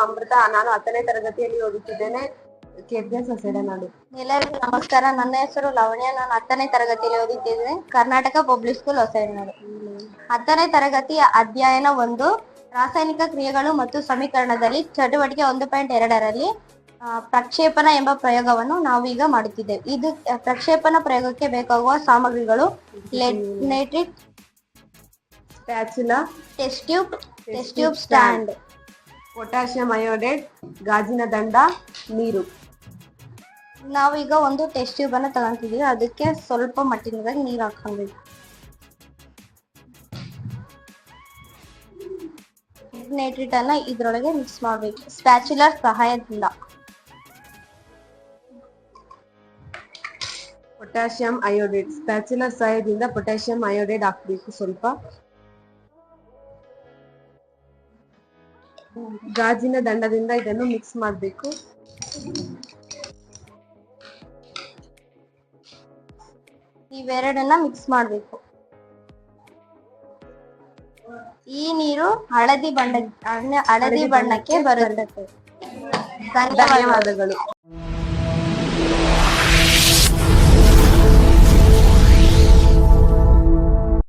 ಅಮೃತ. ನಾನು 10ನೇ ತರಗತಿಯಲ್ಲಿ ಓದುತ್ತಿದ್ದೇನೆ. ಕೆರ್ಗೆ ಸೊಸೈಡನಾಡು. ಎಲ್ಲರಿಗೂ ನಮಸ್ಕಾರ. ನನ್ನ ಹೆಸರು ಲವಣ್ಯ. ನಾನು 10ನೇ ತರಗತಿಯಲ್ಲಿ ಓದುತ್ತಿದ್ದೇನೆ. ಕರ್ನಾಟಕ ಪಬ್ಲಿಕ್ ಸ್ಕೂಲ್ ಹೊಸೈಡನಾಡು. 10ನೇ ತರಗತಿಯ ಅಧ್ಯಯನ 1 ರಾಸಾಯನಿಕ ಕ್ರಿಯೆಗಳು ಮತ್ತು ಸಮೀಕರಣದಲ್ಲಿ ಚಟುವಟಿಕೆ 1.2ರಲ್ಲಿ ಪ್ರಕ್ಷೇಪಣ ಎಂಬ ಪ್ರಯೋಗವನ್ನು ನಾವು ಈಗ ಮಾಡುತ್ತಿದ್ದೇವೆ. ಇದು ಪ್ರಕ್ಷೇಪಣ ಪ್ರಯೋಗಕ್ಕೆ ಬೇಕಾಗುವ ಸಾಮಗ್ರಿಗಳು: nitric, spatula, test tube stand, potassium iodide, ಗಾಜಿನ ದಂಡ, ನೀರು. ನಾವೀಗ ಒಂದು ಟೆಸ್ಟ್ ಟ್ಯೂಬ್ ಅನ್ನು ತಗೊಂತಿದೀವಿ. ಅದಕ್ಕೆ ಸ್ವಲ್ಪ ಮಟ್ಟಿನದಾಗಿ ನೀರು ಹಾಕೊಳ್ಬೇಕು. ನೈಟ್ರೇಟ್ ಅನ್ನ ಇದ್ರೊಳಗೆ ಮಿಕ್ಸ್ ಮಾಡಬೇಕು ಸ್ಪ್ಯಾಚುಲರ್ ಸಹಾಯದಿಂದ. ಪೊಟ್ಯಾಷಿಯಂ ಅಯೋಡೈಡ್, ಸ್ಪ್ಯಾಚುಲರ್ ಸಹಾಯದಿಂದ ಪೊಟ್ಯಾಷಿಯಂ ಅಯೋಡೈಡ್ ಹಾಕ್ಬೇಕು ಸ್ವಲ್ಪ. ಗಾಜಿನ ದಂಡದಿಂದ ಇದನ್ನು ಮಿಕ್ಸ್ ಮಾಡಬೇಕು. ಇವೆರಡನ್ನ ಮಿಕ್ಸ್ ಮಾಡಬೇಕು. ಈ ನೀರು ಹಳದಿ ಬಣ್ಣಕ್ಕೆ ಬರುತ್ತದೆ. ಧನ್ಯವಾದಗಳು.